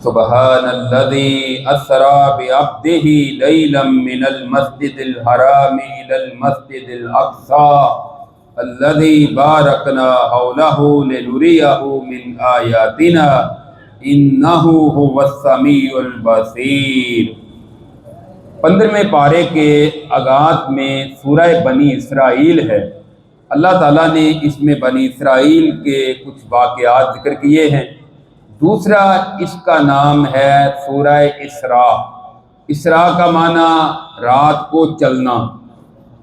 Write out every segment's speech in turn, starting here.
سبحان الذي اسرى بعبده ليلا من المسجد الحرام الى المسجد الاقصى الذي باركنا حوله لنريه من آياتنا انه هو السميع البصير۔ 15ویں پارے کے آغاز میں سورہ بنی اسرائیل ہے۔ اللہ تعالیٰ نے اس میں بنی اسرائیل کے کچھ واقعات ذکر کیے ہیں۔ دوسرا اس کا نام ہے سورہ اسراء۔ اسراء کا معنی رات کو چلنا۔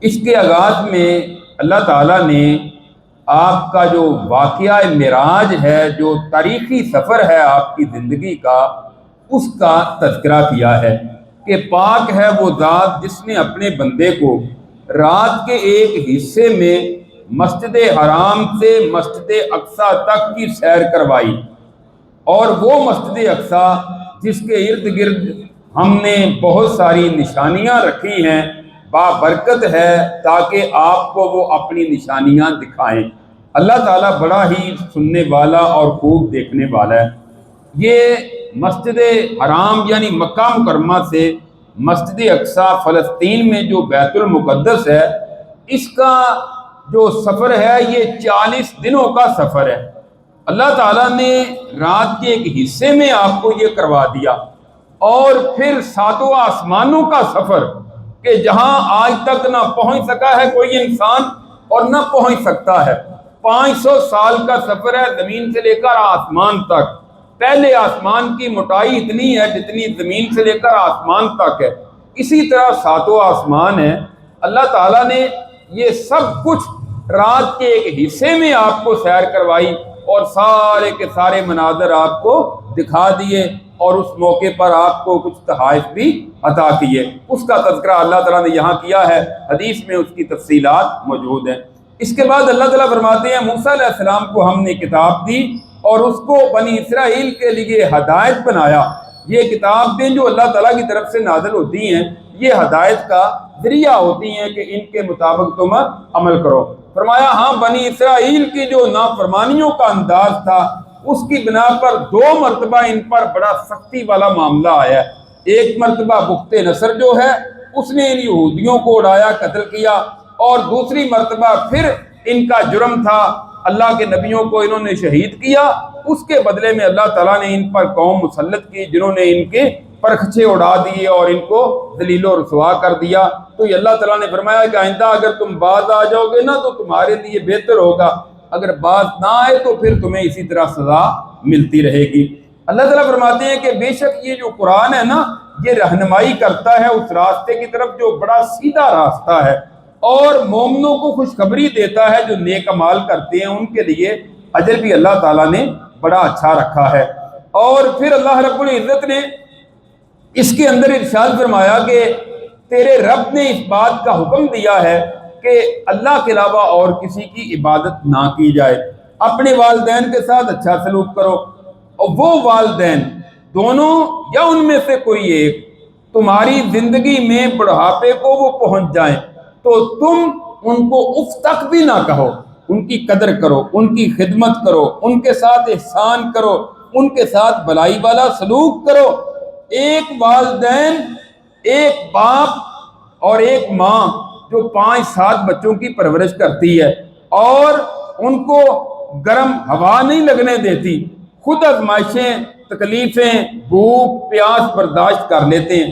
اس کے آغاز میں اللہ تعالیٰ نے آپ کا جو واقعہ معراج ہے، جو تاریخی سفر ہے آپ کی زندگی کا، اس کا تذکرہ کیا ہے کہ پاک ہے وہ ذات جس نے اپنے بندے کو رات کے ایک حصے میں مسجد حرام سے مسجد اقصیٰ تک کی سیر کروائی، اور وہ مسجد اقصیٰ جس کے ارد گرد ہم نے بہت ساری نشانیاں رکھی ہیں، بابرکت ہے تاکہ آپ کو وہ اپنی نشانیاں دکھائیں۔ اللہ تعالیٰ بڑا ہی سننے والا اور خوب دیکھنے والا ہے۔ یہ مسجد حرام یعنی مکہ مکرمہ سے مسجد اقصیٰ فلسطین میں جو بیت المقدس ہے، اس کا جو سفر ہے یہ 40 دنوں کا سفر ہے۔ اللہ تعالیٰ نے رات کے ایک حصے میں آپ کو یہ کروا دیا، اور پھر 7 آسمانوں کا سفر کہ جہاں آج تک نہ پہنچ سکا ہے کوئی انسان اور نہ پہنچ سکتا ہے۔ 500 سال کا سفر ہے زمین سے لے کر آسمان تک۔ پہلے آسمان کی موٹائی اتنی ہے جتنی زمین سے لے کر آسمان تک ہے، اسی طرح 7 آسمان ہیں۔ اللہ تعالیٰ نے یہ سب کچھ رات کے ایک حصے میں آپ کو سیر کروائی اور سارے کے سارے مناظر آپ کو دکھا دیے، اور اس موقع پر آپ کو کچھ تحائف بھی عطا کیے۔ اس کا تذکرہ اللہ تعالیٰ نے یہاں کیا ہے، حدیث میں اس کی تفصیلات موجود ہیں۔ اس کے بعد اللہ تعالیٰ فرماتے ہیں موسیٰ علیہ السلام کو ہم نے کتاب دی اور اس کو بنی اسرائیل کے لیے ہدایت بنایا۔ یہ کتابیں جو اللہ تعالیٰ کی طرف سے نازل ہوتی ہیں، یہ ہدایت کا ذریعہ ہوتی ہیں کہ ان کے مطابق تم عمل کرو۔ فرمایا ہاں بنی اسرائیل کی جو نافرمانیوں کا انداز تھا، اس کی بنا پر 2 مرتبہ ان پر بڑا سختی والا معاملہ آیا۔ ایک مرتبہ بخت نصر جو ہے اس نے ان یہودیوں کو اڑایا، قتل کیا، اور دوسری مرتبہ پھر ان کا جرم تھا اللہ کے نبیوں کو انہوں نے شہید کیا۔ اس کے بدلے میں اللہ تعالیٰ نے ان پر قوم مسلط کی جنہوں نے ان کے پرخچے اڑا دیے اور ان کو ذلیل و رسوا کر دیا۔ تو یہ اللہ تعالیٰ نے فرمایا کہ آئندہ اگر تم باز آ جاؤ گے نا تو تمہارے لیے بہتر ہوگا، اگر باز نہ آئے تو پھر تمہیں اسی طرح سزا ملتی رہے گی۔ اللہ تعالیٰ فرماتے ہیں کہ بے شک یہ جو قرآن ہے نا، یہ رہنمائی کرتا ہے اس راستے کی طرف جو بڑا سیدھا راستہ ہے، اور مومنوں کو خوشخبری دیتا ہے جو نیک اعمال کرتے ہیں، ان کے لیے اجر بھی اللہ تعالیٰ نے بڑا اچھا رکھا ہے۔ اور پھر اللہ رب العزت نے اس کے اندر ارشاد فرمایا کہ تیرے رب نے اس بات کا حکم دیا ہے کہ اللہ کے علاوہ اور کسی کی عبادت نہ کی جائے۔ اپنے والدین کے ساتھ اچھا سلوک کرو، اور وہ والدین دونوں یا ان میں سے کوئی ایک تمہاری زندگی میں بڑھاپے کو وہ پہنچ جائیں تو تم ان کو اف تک بھی نہ کہو، ان کی قدر کرو، ان کی خدمت کرو، ان کے ساتھ احسان کرو، ان کے ساتھ بھلائی والا سلوک کرو۔ ایک والدین، ایک باپ اور ایک ماں جو 5-7 بچوں کی پرورش کرتی ہے اور ان کو گرم ہوا نہیں لگنے دیتی، خود آزمائشیں، تکلیفیں، بھوک پیاس برداشت کر لیتے ہیں،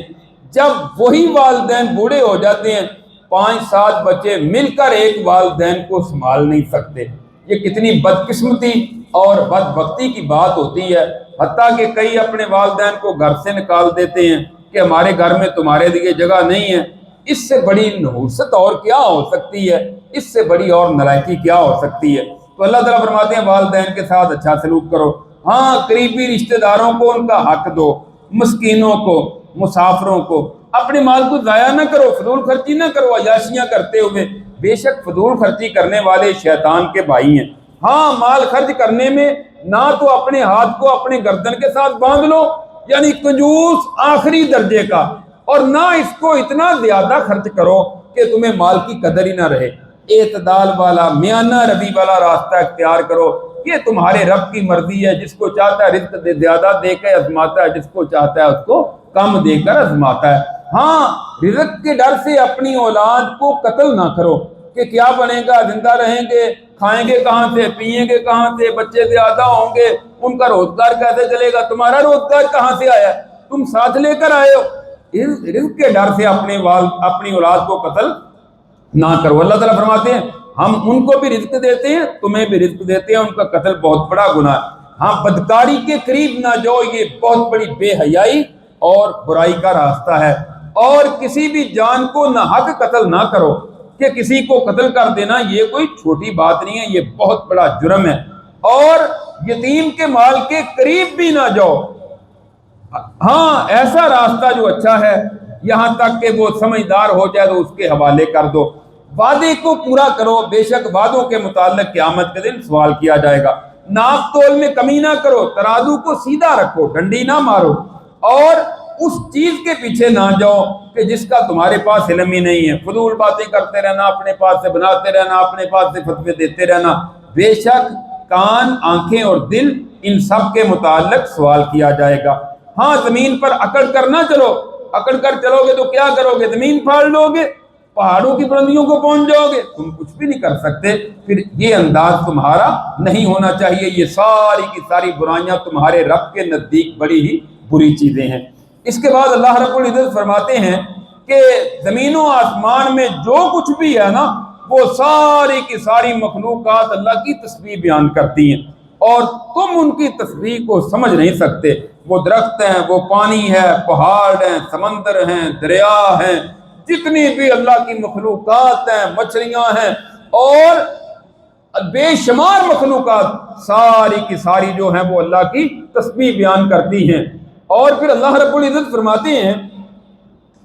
جب وہی والدین بوڑھے ہو جاتے ہیں 5-7 بچے مل کر ایک والدین کو سنبھال نہیں سکتے۔ یہ کتنی بدقسمتی اور بدبختی کی بات ہوتی ہے، حتیٰ کہ کئی اپنے والدین کو گھر سے نکال دیتے ہیں کہ ہمارے گھر میں تمہارے لیے جگہ نہیں ہے۔ اس سے بڑی نحوست اور کیا ہو سکتی ہے، اس سے بڑی اور نالائکی کیا ہو سکتی ہے۔ تو اللہ تعالیٰ فرماتے ہیں والدین کے ساتھ اچھا سلوک کرو، ہاں قریبی رشتہ داروں کو ان کا حق دو، مسکینوں کو، مسافروں کو۔ اپنے مال کو ضائع نہ کرو، فضول خرچی نہ کرو عیاشیاں کرتے ہوئے، بے شک فضول خرچی کرنے والے شیطان کے بھائی ہیں۔ ہاں مال خرچ کرنے میں نہ تو اپنے ہاتھ کو اپنے گردن کے ساتھ باندھ لو یعنی کنجوس آخری درجے کا، اور نہ اس کو اتنا زیادہ خرچ کرو کہ تمہیں مال کی قدر ہی نہ رہے۔ اعتدال والا میانہ روی والا راستہ اختیار کرو یہ تمہارے رب کی مرضی ہے، جس کو چاہتا ہے رزق زیادہ دے کے آزماتا ہے، جس کو چاہتا ہے اس کو کم دے کر آزماتا ہے۔ ہاں رزق کے ڈر سے اپنی اولاد کو قتل نہ کرو کہ کیا بنے گا، زندہ رہیں گے، کھائیں گے کہاں سے، پیئیں گے کہاں سے، بچے زیادہ ہوں گے، ان کا روزگار کیسے چلے گا، تمہارا روزگار کہاں سے آیا، تم ساتھ لے کر آئے ہو۔ رزق کے ڈر سے اپنی اولاد کو قتل نہ کرو۔ اللہ تعالیٰ فرماتے ہیں ہم ان کو بھی رزق دیتے ہیں، تمہیں بھی رزق دیتے ہیں، ان کا قتل بہت بڑا گناہ ہے۔ ہاں بدکاری کے قریب نہ جاؤ، یہ بہت بڑی بے حیائی اور برائی کا راستہ ہے۔ اور کسی بھی جان کو نہ حق قتل نہ کرو، کہ کسی کو قتل کر دینا یہ کوئی چھوٹی بات نہیں ہے، یہ بہت بڑا جرم ہے۔ اور یتیم کے مال کے قریب بھی نہ جاؤ۔ ہاں ایسا راستہ جو اچھا ہے، یہاں تک کہ وہ سمجھدار ہو جائے تو اس کے حوالے کر دو۔ وعدے کو پورا کرو، بے شک وعدوں کے متعلق قیامت کے دن سوال کیا جائے گا۔ ناپ تول میں کمی نہ کرو، ترازو کو سیدھا رکھو، ڈنڈی نہ مارو، اور اس چیز کے پیچھے نہ جاؤ کہ جس کا تمہارے پاس علم ہی نہیں ہے۔ فضول باتیں کرتے رہنا، اپنے پاس سے بناتے رہنا، اپنے پاس سے فتوے دیتے رہنا۔ بے شک کان، آنکھیں اور دل، ان سب کے متعلق سوال کیا جائے گا۔ ہاں زمین پر اکڑ کر نہ چلو، اکڑ کر چلو گے تو کیا کرو گے، زمین پھاڑ لو گے، پہاڑوں کی بلندیوں کو پہنچ جاؤ گے، تم کچھ بھی نہیں کر سکتے۔ پھر یہ انداز تمہارا نہیں ہونا چاہیے۔ یہ ساری کی ساری برائیاں تمہارے رب کے نزدیک بڑی ہی بری چیزیں ہیں۔ اس کے بعد اللہ رب العزت فرماتے ہیں کہ زمین و آسمان میں جو کچھ بھی ہے نا، وہ ساری کی ساری مخلوقات اللہ کی تسبیح بیان کرتی ہیں، اور تم ان کی تسبیح کو سمجھ نہیں سکتے۔ وہ درخت ہیں، وہ پانی ہے، پہاڑ ہیں، سمندر ہیں، دریا ہیں، جتنی بھی اللہ کی مخلوقات ہیں، مچھلیاں ہیں اور بے شمار مخلوقات، ساری کی ساری جو ہیں وہ اللہ کی تسبیح بیان کرتی ہیں۔ اور پھر اللہ رب العزت فرماتے ہیں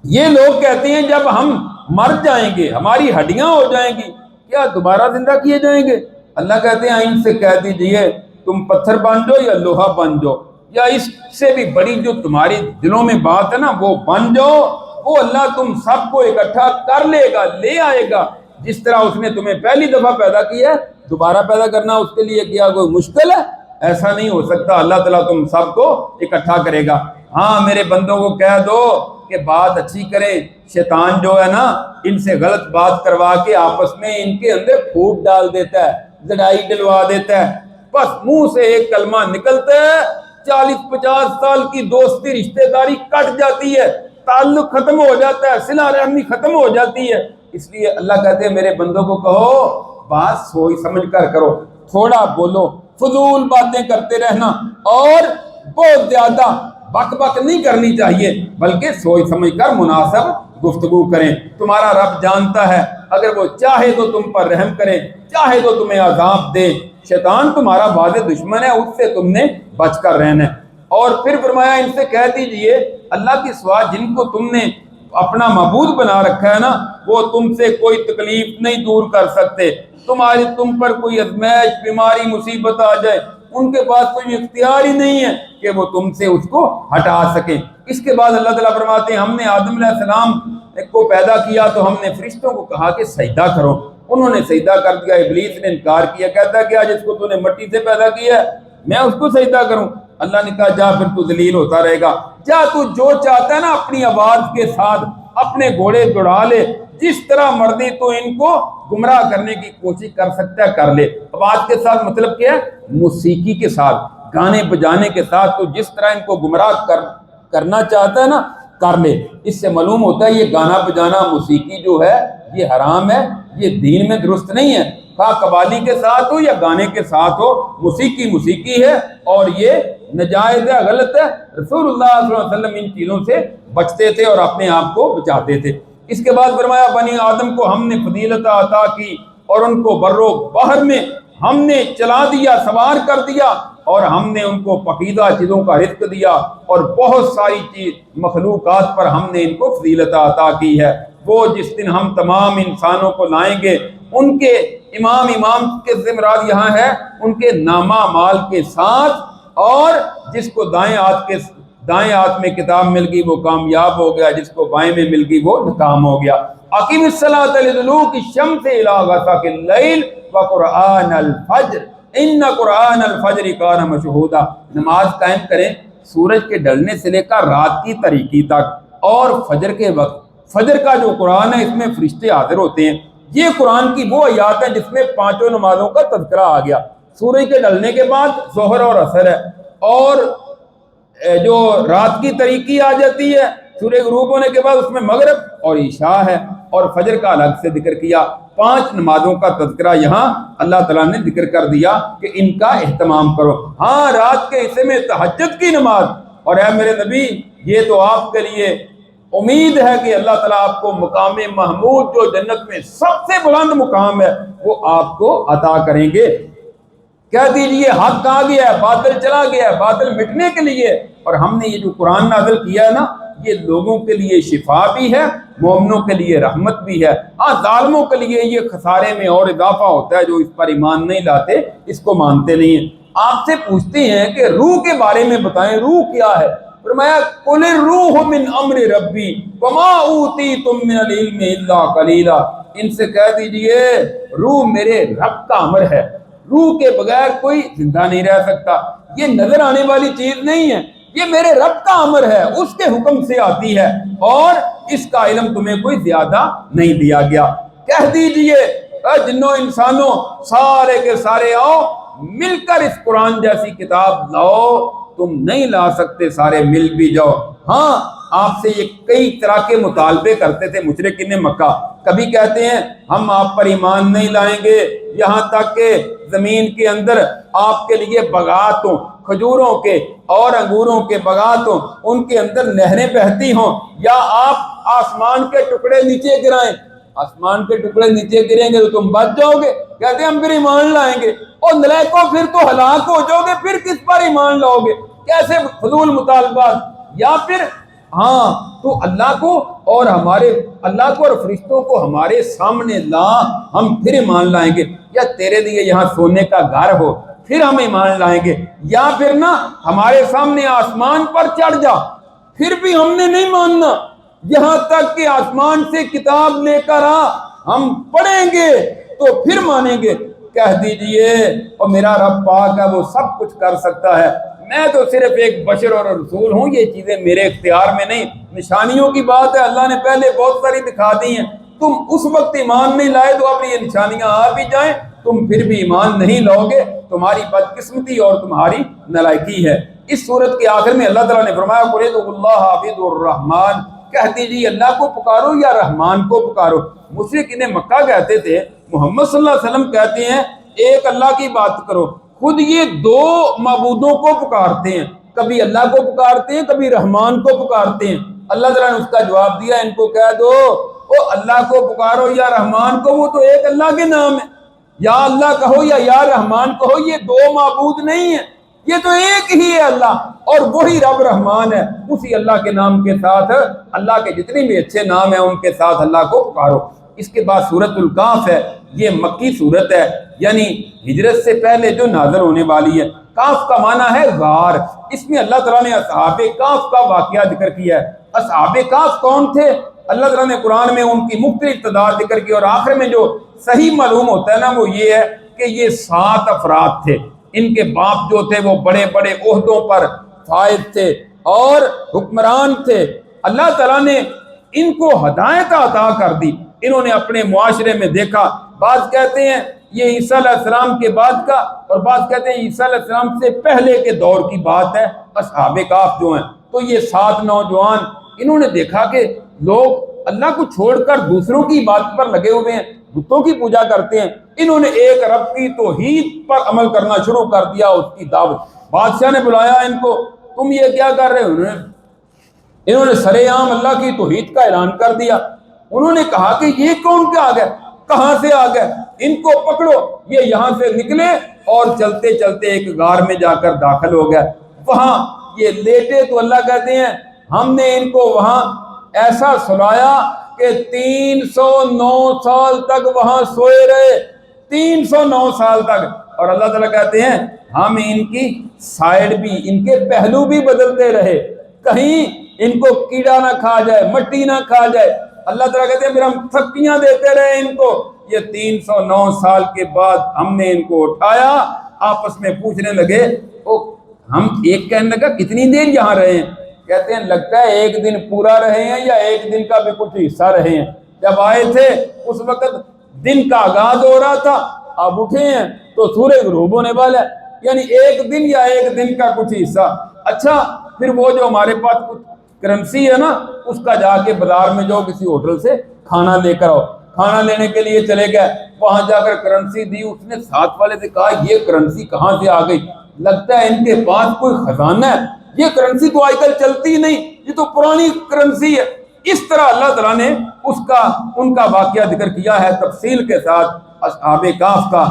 یہ لوگ کہتے ہیں جب ہم مر جائیں گے، ہماری ہڈیاں ہو جائیں گی، کیا دوبارہ زندہ کیے جائیں گے؟ اللہ کہتے ہیں ان سے کہہ دیجئے تم پتھر بن جاؤ یا لوہا بن جاؤ، یا اس سے بھی بڑی جو تمہاری دلوں میں بات ہے نا وہ بن جاؤ، وہ اللہ تم سب کو اکٹھا کر لے گا، لے آئے گا۔ جس طرح اس نے تمہیں پہلی دفعہ پیدا کیا ہے، دوبارہ پیدا کرنا اس کے لیے کیا کوئی مشکل ہے؟ ایسا نہیں ہو سکتا۔ اللہ تعالیٰ تم سب کو اکٹھا کرے گا۔ ہاں میرے بندوں کو کہہ دو کہ بات اچھی کریں۔ شیطان جو ہے نا ان سے غلط بات کروا کے آپس میں ان کے اندر پھوٹ ڈال دیتا ہے، لڑائی ڈلوا دیتا ہے، بس منہ سے ایک کلمہ نکلتا ہے، 40-50 سال کی دوستی رشتہ داری کٹ جاتی ہے، تعلق ختم ہو جاتا ہے، صلہ رحمی ختم ہو جاتی ہے۔ اس لیے اللہ کہتے ہیں میرے بندوں کو کہو بات سوچ سمجھ کر کرو، تھوڑا بولو، فضول باتیں کرتے رہنا، اور بہت زیادہ بک بک نہیں کرنی چاہیے، بلکہ سوچ سمجھ کر مناسب گفتگو کریں۔ تمہارا رب جانتا ہے، اگر وہ چاہے تو تم پر رحم کرے، چاہے تو تمہیں عذاب دے۔ شیطان تمہارا واضح دشمن ہے، اس سے تم نے بچ کر رہنا ہے۔ اور پھر فرمایا ان سے کہہ دیجئے اللہ کے سوا جن کو تم نے اپنا معبود بنا رکھا ہے نا، وہ تم سے کوئی تکلیف نہیں دور کر سکتے۔ تم پر کوئی ازمائش، بیماری، مصیبت آ جائے، ان کے پاس کوئی اختیار ہی نہیں ہے کہ وہ تم سے اس کو ہٹا سکیں۔ اس کے بعد اللہ تعالیٰ فرماتے ہیں ہم نے آدم علیہ السلام کو پیدا کیا تو ہم نے فرشتوں کو کہا کہ سجدہ کرو، انہوں نے سجدہ کر دیا۔ ابلیس نے انکار کیا، کہتا کیا جس کو تو نے مٹی سے پیدا کیا ہے میں اس کو سجدہ کروں؟ اللہ نے کہا جا پھر تو ذلیل ہوتا رہے گا، جا تو جو چاہتا ہے نا اپنی آواز کے ساتھ اپنے گھوڑے دوڑا لے، جس طرح مرضی تو ان کو گمراہ کرنے کی کوشش کر سکتا ہے کر لے۔ آواز کے ساتھ مطلب کیا ہے؟ موسیقی کے ساتھ، گانے بجانے کے ساتھ، تو جس طرح ان کو گمراہ کرنا چاہتا ہے نا کر لے۔ اس سے معلوم ہوتا ہے یہ گانا بجانا، موسیقی جو ہے یہ حرام ہے، یہ دین میں درست نہیں ہے۔ خواہ قوالی کے ساتھ ہو یا گانے کے ساتھ ہو، موسیقی ہے اور یہ ناجائز ہے، غلط ہے۔ رسول اللہ صلی اللہ علیہ وسلم ان چیزوں سے بچتے تھے اور اپنے آپ کو بچاتے تھے۔ اس کے بعد فرمایا بنی آدم کو ہم نے فضیلت عطا کی اور ان کو بر و بحر میں ہم نے چلا دیا، سوار کر دیا، اور ہم نے ان کو پاکیزہ چیزوں کا رزق دیا، اور بہت ساری مخلوقات پر ہم نے ان کو فضیلت عطا کی ہے۔ وہ جس دن ہم تمام انسانوں کو لائیں گے ان کے امام کے ذمرات یہاں ہے ان کے نامہ مال کے ساتھ، اور جس کو دائیں ہاتھ میں کتاب مل گئی وہ کامیاب ہو گیا، جس کو بائیں میں مل گئی وہ ناکام ہو گیا۔ اقیم الصلاۃ لدلوک الشمس الی غسق اللیل وقرآن الفجر، ان قرآن الفجر کان مشہودا، نماز قائم کریں سورج کے ڈھلنے سے لے کر رات کی تاریکی تک اور فجر کے وقت۔ فجر کا جو قرآن ہے اس میں فرشتے حاضر ہوتے ہیں۔ یہ قرآن کی وہ آیات ہیں جس میں پانچوں نمازوں کا تذکرہ آ گیا۔ سورج کے ڈھلنے کے بعد ظہر اور عصر ہے، اور جو رات کی تاریکی آ جاتی ہے سورج غروب ہونے کے بعد اس میں مغرب اور عشاء ہے، اور فجر کا الگ سے ذکر کیا۔ پانچ نمازوں کا تذکرہ یہاں اللہ تعالیٰ نے ذکر کر دیا کہ ان کا اہتمام کرو۔ ہاں رات کے حصے میں تہجد کی نماز، اور اے میرے نبی یہ تو آپ کے لیے امید ہے کہ اللہ تعالیٰ آپ کو مقام محمود جو جنت میں سب سے بلند مقام ہے وہ آپ کو عطا کریں گے۔ کہہ دیجئے حق آ گیا ہے، باطل چلا گیا ہے، باطل مٹنے کے لیے۔ اور ہم نے یہ جو قرآن نازل کیا ہے نا، یہ لوگوں کے لیے شفا بھی ہے، مومنوں کے لیے رحمت بھی ہے۔ ہاں ظالموں کے لیے یہ خسارے میں اور اضافہ ہوتا ہے، جو اس پر ایمان نہیں لاتے، اس کو مانتے نہیں ہیں۔ آپ سے پوچھتے ہیں کہ روح کے بارے میں بتائیں، روح کیا ہے؟ فرمایا قل الروح من امر ربی وما اوتیتم من العلم الا قلیلا، ان سے کہہ دیجئے روح میرے رب کا امر ہے، روح کے بغیر کوئی زندہ نہیں رہ سکتا، یہ نظر آنے والی چیز نہیں ہے، یہ میرے رب کا امر ہے، اس کے حکم سے آتی ہے، اور اس کا علم تمہیں کوئی زیادہ نہیں دیا گیا۔ کہہ دیجئے اے جنوں انسانوں سارے کے سارے آؤ مل کر اس قرآن جیسی کتاب لاؤ، تم نہیں لا سکتے، سارے مل بھی جاؤ۔ ہاں آپ سے یہ کئی طرح کے مطالبے کرتے تھے مشرکین مکہ، کبھی کہتے ہیں ہم آپ پر ایمان نہیں لائیں گے یہاں تک کہ زمین کے اندر آپ کے لیے باغات ہوں، کھجوروں کے اور انگوروں کے باغات ہوں، ان کے اندر نہریں بہتی ہوں، یا آپ آسمان کے ٹکڑے نیچے گرائیں، آسمان کے ٹکڑے نیچے گریں گے تو تم بچ جاؤ گے، کہتے ہیں ہم پھر ایمان لائیں گے، اور نلائکوں پھر تو ہلاک ہو جاؤ گے، پھر کس پر ایمان لاؤ گے؟ کیسے فضول مطالبات؟ یا پھر ہاں تو اللہ کو اور ہمارے اللہ کو اور فرشتوں کو ہمارے سامنے لا، ہم پھر ایمان لائیں گے، یا تیرے لیے یہاں سونے کا گھر ہو پھر ہم ایمان لائیں گے، یا پھر نا ہمارے سامنے آسمان پر چڑھ جا پھر بھی ہم نے نہیں ماننا، یہاں تک کہ آسمان سے کتاب لے کر آ، ہم پڑھیں گے تو پھر مانیں گے۔ کہہ دیجئے اور میرا رب پاک ہے، وہ سب کچھ کر سکتا ہے، میں تو صرف ایک بشر اور رسول ہوں، یہ چیزیں میرے اختیار میں نہیں۔ نشانیوں کی بات ہے، اللہ نے پہلے بہت ساری دکھا دی ہیں، تم اس وقت ایمان نہیں لائے تو اب یہ نشانیاں آ بھی جائیں تم پھر بھی ایمان نہیں لاؤ گے، تمہاری بدقسمتی اور تمہاری نالائکی ہے۔ اس صورت کے آخر میں اللہ تعالیٰ نے فرمایا قل ادعوا اللہ عبید الرحمن، کہہ دیجیے اللہ کو پکارو یا رحمان کو پکارو۔ مشرکین مکہ کہتے تھے، محمد صلی اللہ علیہ وسلم کہتے ہیں ایک اللہ کی بات کرو، خود یہ دو معبودوں کو پکارتے ہیں، کبھی اللہ کو پکارتے ہیں کبھی رحمان کو پکارتے ہیں۔ اللہ تعالیٰ نے اس کا جواب دیا، ان کو کہہ دو او اللہ کو پکارو یا رحمان کو، وہ تو ایک اللہ کے نام ہے، یا اللہ کہو یا رحمان کہو، یہ دو معبود نہیں ہیں، یہ تو ایک ہی ہے اللہ، اور وہی رب رحمان ہے، اسی اللہ کے نام کے ساتھ اللہ کے جتنے بھی اچھے نام ہیں ان کے ساتھ اللہ کو پکارو۔ اس کے بعد سورۃ الکہف ہے، یہ مکی سورت ہے، یعنی ہجرت سے پہلے جو نازل ہونے والی ہے۔ کہف کا معنی ہے غار، اس میں اللہ تعالیٰ نے اصحاب کہف کا واقعہ ذکر کیا ہے۔ اصحاب کہف کون تھے؟ اللہ تعالیٰ نے قرآن میں ان کی مختلف تعداد ذکر کی، اور آخر میں جو صحیح معلوم ہوتا ہے نا وہ یہ ہے کہ یہ 7 افراد تھے، ان کے باپ جو تھے وہ بڑے بڑے عہدوں پر فائز تھے اور حکمران تھے۔ اللہ تعالیٰ نے ان کو ہدایت عطا کر دی، انہوں نے اپنے معاشرے میں دیکھا، بعض کہتے ہیں یہ عیسیٰ علیہ السلام کے بعد کا، اور بعض کہتے ہیں عیسیٰ علیہ السلام سے پہلے کے دور کی بات ہے۔ اصحاب کہف جو ہیں تو یہ 7 نوجوان، انہوں نے دیکھا کہ لوگ اللہ کو چھوڑ کر دوسروں کی بات پر لگے ہوئے ہیں، بتوں کی پوجا کرتے ہیں، انہوں نے ایک رب کی توحید پر عمل کرنا شروع کر دیا، اس کی دعوت۔ بادشاہ نے بلایا ان کو، تم یہ کیا کر رہے ہو؟ انہوں نے سرے عام اللہ کی توحید کا اعلان کر دیا۔ انہوں نے کہا کہ یہ کون کیا آ گئے، کہاں سے آ گئے، ان کو پکڑو۔ یہ یہاں سے نکلے اور چلتے چلتے ایک غار میں جا کر داخل ہو گئے، وہاں یہ لیٹے تو اللہ کہتے ہیں ہم نے ان کو وہاں ایسا سلایا کہ 309 سال تک وہاں سوئے رہے، 309 سال تک۔ اور اللہ تعالیٰ کہتے ہیں ہم ان کی سائیڈ بھی، ان کے پہلو بھی بدلتے رہے، کہیں ان کو کیڑا نہ کھا جائے، مٹی نہ کھا جائے۔ اللہ تعالیٰ کہتے ہیں پھر ہم تھپیاں دیتے رہے ان کو۔ یہ 309 سال کے بعد ہم نے ان کو اٹھایا، آپس میں پوچھنے لگے، ہم ایک کہنے لگا کتنی دیر یہاں رہے ہیں؟ کہتے ہیں لگتا ہے ایک دن پورا رہے ہیں یا ایک دن کا بھی کچھ حصہ رہے ہیں۔ جب آئے تھے اس وقت دن کا آغاز ہو رہا تھا، اب اٹھے ہیں تو سورج غروب ہونے والا ہے، یعنی ایک دن یا ایک دن کا کچھ حصہ۔ اچھا پھر وہ جو ہمارے پاس کچھ کرنسی ہے نا، اس کا جا کے بازار میں جو کسی ہوٹل سے کھانا لے کر آؤ۔ کھانا لینے کے لیے چلے گئے، وہاں جا کر کرنسی دی، اس نے ساتھ والے سے کہا یہ کرنسی کہاں سے آ گئی؟ لگتا ہے ان کے پاس کوئی خزانہ ہے، یہ کرنسی تو آج کل چلتی نہیں، یہ تو پرانی کرنسی ہے۔ اس طرح اللہ تعالیٰ نے ان کا واقعہ ذکر کیا ہے تفصیل کے ساتھ اصحاب کہف کا،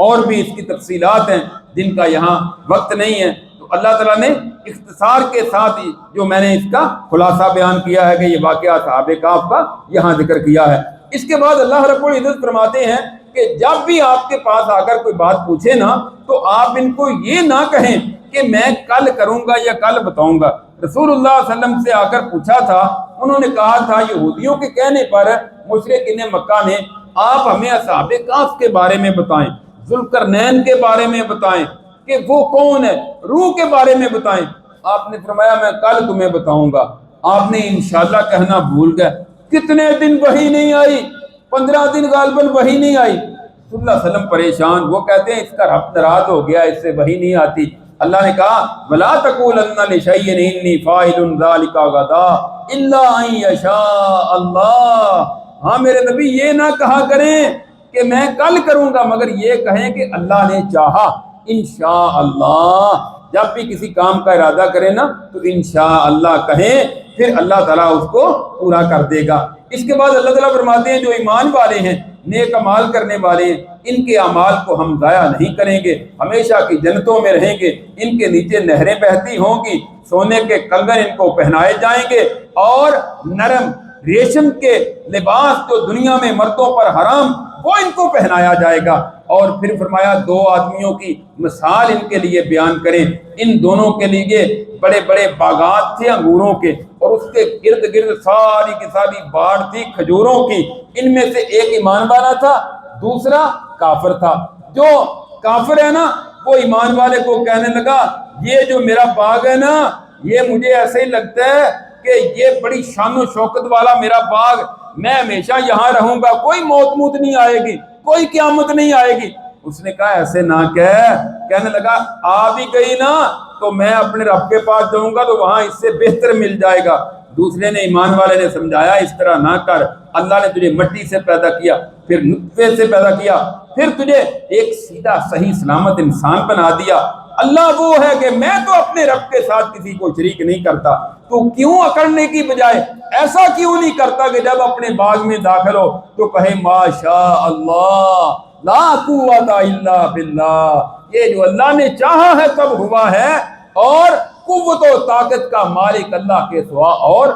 اور بھی اس کی تفصیلات ہیں جن کا یہاں وقت نہیں ہے۔ تو اللہ تعالیٰ نے اختصار کے ساتھ جو میں نے اس کا خلاصہ بیان کیا ہے کہ یہ واقعہ اصحاب کہف کا یہاں ذکر کیا ہے۔ اس کے بعد اللہ رب العزت فرماتے ہیں کہ جب بھی آپ کے پاس آ کر کوئی بات پوچھے نا تو آپ ان کو یہ نہ کہیں کہ میں کل کروں گا یا کل بتاؤں گا۔ رسول اللہ صلی اللہ علیہ وسلم سے آ کر پوچھا تھا، انہوں نے کہا تھا یہودیوں کے کہنے پر مشرکین مکہ نے، آپ ہمیں اصحاب کہف کے بارے میں بتائیں، ذوالقرنین کے بارے میں بتائیں کہ وہ کون ہے، روح کے بارے میں بتائیں۔ آپ نے فرمایا میں کل تمہیں بتاؤں گا۔ آپ نے انشاءاللہ کہنا بھول گئے۔ کتنے دن وحی نہیں آئی، 15 دن غالباً وحی نہیں آئی۔ صلی اللہ علیہ وسلم پریشان، وہ کہتے ہیں اس کا رب ناراض ہو گیا، اس سے وحی نہیں آتی۔ اللہ نے کہا وَلَا تَقُولَنَّ لِشَيْءٍ إِنِّي فَاعِلٌ ذَلِكَ غَدًا إِلَّا أَن يَشَاءَ اللَّهُ۔ ہاں میرے نبی یہ نہ کہا کریں کہ میں کل کروں گا، مگر یہ کہیں کہ اللہ نے چاہا، انشاءاللہ۔ جب بھی کسی کام کا ارادہ کریں نا تو انشاءاللہ کہیں، پھر اللہ تعالیٰ اس کو پورا کر دے گا۔ اس کے بعد اللہ تعالیٰ فرماتے ہیں جو ایمان والے ہیں، نیک اعمال کرنے والے ہیں، ان کے اعمال کو ہم ضائع نہیں کریں گے، ہمیشہ کی جنتوں میں رہیں گے، ان کے نیچے نہریں بہتی ہوں گی، سونے کے کنگن ان کو پہنائے جائیں گے، اور نرم ریشم کے لباس جو دنیا میں مردوں پر حرام وہ ان کو پہنایا جائے گا۔ اور پھر فرمایا دو آدمیوں کی مثال ان کے لیے بیان کریں۔ ان دونوں کے لیے بڑے بڑے باغات تھے انگوروں کے، اور اس کے گرد گرد ساری کی ساری باڑ تھی کھجوروں کی۔ ان میں سے ایک ایمان والا تھا، دوسرا کافر تھا۔ جو کافر ہے نا وہ ایمان والے کو کہنے لگا یہ جو میرا باغ ہے نا، یہ مجھے ایسے ہی لگتا ہے کہ یہ بڑی شان و شوکت والا میرا باغ، میں ہمیشہ یہاں رہوں گا، کوئی موت نہیں آئے گی، کوئی قیامت نہیں آئے گی۔ اس نے کہا ایسے نہ کہنے لگا آ بھی گئی نا تو میں اپنے رب کے پاس جاؤں گا تو وہاں اس سے بہتر مل جائے گا۔ دوسرے نے ایمان والے نے سمجھایا اس طرح نہ کر، اللہ نے تجھے مٹی سے پیدا کیا، پھر نطفے سے پیدا کیا، پھر تجھے ایک سیدھا صحیح سلامت انسان بنا دیا۔ اللہ وہ ہے کہ میں تو اپنے رب کے ساتھ کسی کو شریک نہیں کرتا، تو کیوں اکڑنے کی بجائے ایسا کیوں نہیں کرتا کہ جب اپنے باغ میں داخل ہو تو کہے ما شاء اللہ لا قوت الا باللہ، یہ جو اللہ نے چاہا ہے تب ہوا ہے، اور قوت و طاقت کا مالک اللہ کے سوا اور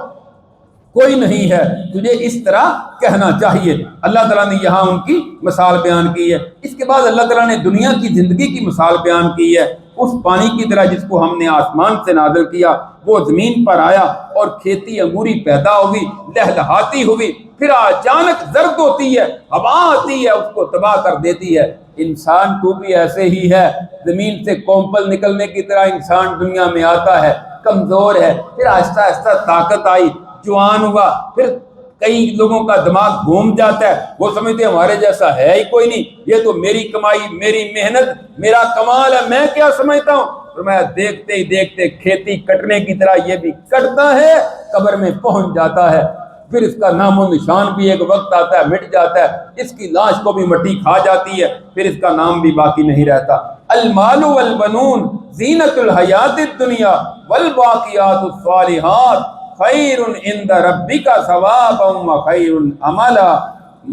کوئی نہیں ہے۔ تجھے اس طرح کہنا چاہیے۔ اللہ تعالیٰ نے یہاں ان کی مثال بیان کی ہے۔ اس کے بعد اللہ تعالیٰ نے دنیا کی زندگی کی مثال بیان کی ہے۔ اس پانی کی طرح جس کو ہم نے آسمان سے نازل کیا وہ زمین پر آیا اور کھیتی انگوری پیدا ہوئی، لہلہاتی ہوئی، پھر اچانک زرد ہوتی ہے، ہوا آتی ہے اس کو تباہ کر دیتی ہے۔ انسان تو بھی ایسے ہی ہے، زمین سے کومپل نکلنے کی طرح انسان دنیا میں آتا ہے، کمزور ہے، پھر آہستہ آہستہ طاقت آئی، جوان ہوا، پھر کئی لوگوں کا دماغ گھوم جاتا ہے، وہ سمجھتے ہمارے جیسا ہے ہی کوئی نہیں، یہ تو میری کمائی، میری محنت، میرا کمال ہے، میں کیا سمجھتا ہوں۔ اور میں دیکھتے ہی دیکھتے کھیتی کٹنے کی طرح یہ بھی کٹتا ہے، قبر میں پہنچ جاتا ہے، پھر اس کا نام و نشان بھی ایک وقت آتا ہے مٹ جاتا ہے، اس کی لاش کو بھی مٹی کھا جاتی ہے، پھر اس کا نام بھی باقی نہیں رہتا۔ المال والبنون زینت الحیات الدنیا والباقیات الصالحات خیر عند ربک ثوابا وخیر عملا۔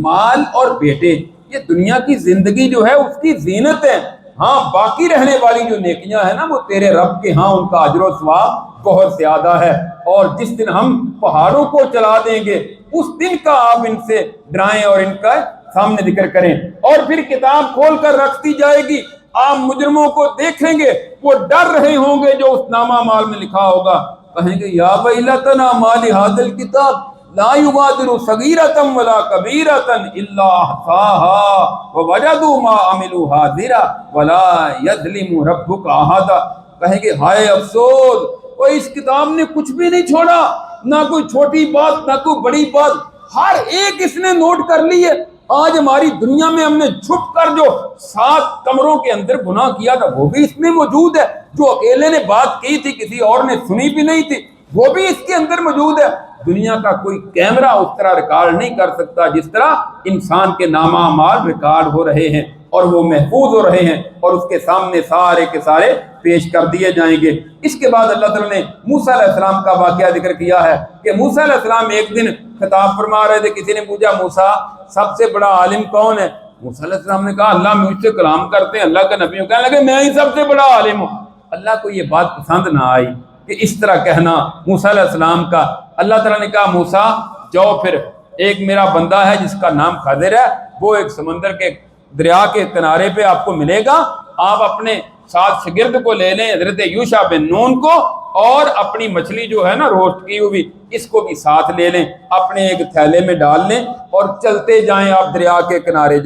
مال اور بیٹے یہ دنیا کی زندگی جو ہے اس کی زینت ہے، ہاں باقی رہنے والی جو نیکیاں ہیں نا وہ تیرے رب کے ہاں ان کا اجر و ثواب بہت زیادہ ہے۔ اور جس دن ہم پہاڑوں کو چلا دیں گے اس دن کا آپ ان سے ڈرائیں اور ان کا سامنے ذکر کریں، اور پھر کتاب کھول کر رکھ دی جائے گی، آپ مجرموں کو دیکھیں گے، وہ ڈر رہے ہوں گے جو اس نامہ مال میں لکھا ہوگا، کہیں گے یا ویلتنا ما لہذا الکتاب، لا یغادر صغیرۃ ولا کبیرۃ الا احصاها ووجدوا ما عملوا حاضرا ولا یظلم ربک احدا. کہیں گے ہائے افسوس، وہ اس کتاب نے کچھ بھی نہیں چھوڑا، نہ کوئی چھوٹی بات نہ کوئی بڑی بات، ہر ایک اس نے نوٹ کر لی ہے. آج ہماری دنیا میں ہم نے چھپ کر جو 7 کمروں کے اندر گناہ کیا تھا وہ بھی اس میں موجود ہے. جو اکیلے نے بات کی تھی کسی اور نے سنی بھی نہیں تھی وہ بھی اس کے اندر موجود ہے. دنیا کا کوئی کیمرہ اس طرح ریکارڈ نہیں کر سکتا جس طرح انسان کے نامہ اعمال ریکارڈ ہو رہے ہیں اور وہ محفوظ ہو رہے ہیں اور اس کے سامنے سارے کے سارے پیش کر دیے جائیں گے. اس کے بعد اللہ تعالیٰ نے موسیٰ علیہ السلام کا واقعہ ذکر کیا ہے کہ موسیٰ علیہ السلام ایک دن خطاب فرما رہے تھے. کسی نے پوچھا موسیٰ سب سے بڑا عالم کون ہے؟ موسیٰ علیہ السلام نے کہا اللہ مجھ سے کلام کرتے ہیں اللہ کے نبیوں. کہنے لگے میں ہی سب سے بڑا عالم ہوں. اللہ کو یہ بات پسند نہ آئی کہ اس طرح کہنا موسیٰ علیہ السلام کا. اللہ تعالیٰ نے کہا موسیٰ جاؤ، پھر ایک میرا بندہ ہے جس کا نام خضر ہے، وہ ایک سمندر کے دریا کے کنارے پہ آپ کو ملے گا. آپ اپنے ساتھ شاگرد کو لے لیں حضرت یوشع بن نون کو، اور اپنی مچھلی جو ہے نا روسٹ کی ہوئی اس کو بھی ساتھ لے لیں، اپنے ایک تھیلے میں ڈال لیں اور چلتے جائیں آپ دریا کے کنارے.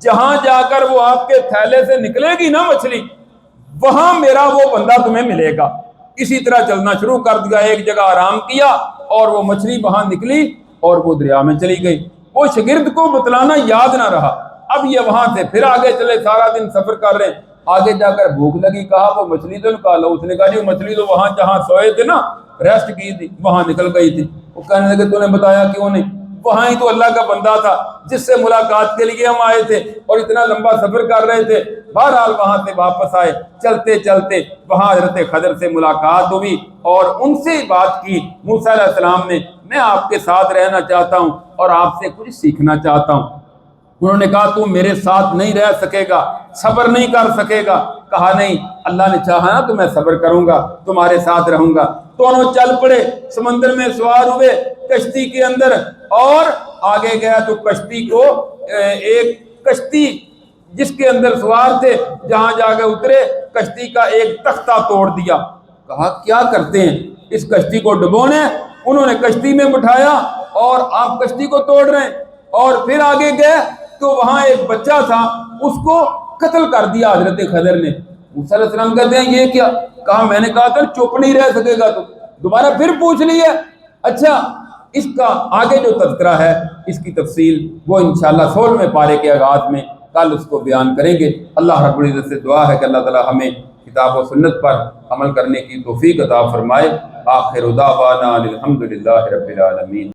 جہاں جا کر وہ آپ کے تھیلے سے نکلے گی نا مچھلی، وہاں میرا وہ بندہ تمہیں ملے گا. اسی طرح چلنا شروع کر دیا، ایک جگہ آرام کیا اور وہ مچھلی وہاں نکلی اور وہ دریا میں چلی گئی. وہ شاگرد کو بتلانا یاد نہ رہا. اب یہ وہاں سے پھر آگے چلے، سارا دن سفر کر رہے ہیں. آگے جا کر بھوک لگی، کہا وہ مچھلی تو نکالو. اس نے کہا جی مچھلی تو وہاں جہاں سوئے تھے نا، ریسٹ کی تھی، وہاں نکل گئی تھی. وہ کہنے لگے تو نے بتایا کیوں نہیں؟ وہاں ہی تو اللہ کا بندہ تھا جس سے ملاقات کے لیے ہم آئے تھے اور اتنا لمبا سفر کر رہے تھے. بہرحال وہاں سے واپس آئے، چلتے چلتے وہاں حضرت خضر سے ملاقات ہوئی اور ان سے بات کی. موسیٰ علیہ السلام نے میں آپ کے ساتھ رہنا چاہتا ہوں اور آپ سے کچھ سیکھنا چاہتا ہوں. انہوں نے کہا تو میرے ساتھ نہیں رہ سکے گا، صبر نہیں کر سکے گا. کہا نہیں، اللہ نے چاہا نا تو میں صبر کروں گا، تمہارے ساتھ رہوں گا. دونوں چل پڑے، سمندر میں سوار ہوئے کشتی کے اندر، اور آگے گیا تو کشتی کو ایک کشتی جس کے اندر سوار تھے جہاں جا کے اترے کشتی کا ایک تختہ توڑ دیا. کہا کیا کرتے ہیں، اس کشتی کو ڈبونے. انہوں نے کشتی میں بٹھایا اور آپ کشتی کو توڑ رہے ہیں. اور پھر آگے گئے تو وہاں ایک بچہ تھا، اس کو قتل کر دیا حضرت خضر نے. موسیٰ علیہ السلام کہتے ہیں یہ کیا؟ کہا میں نے کہا تھا چپ نہیں رہ سکے گا تو. دوبارہ پھر پوچھ لیے. اچھا اس کا آگے جو تذکرہ ہے اس کی تفصیل وہ انشاءاللہ 16ویں پارے کے آغاز میں کل اس کو بیان کریں گے. اللہ رب العزت سے دعا ہے کہ اللہ تعالی ہمیں کتاب و سنت پر عمل کرنے کی توفیق عطا فرمائے. آخر دعوانا الحمدللہ رب العالمین.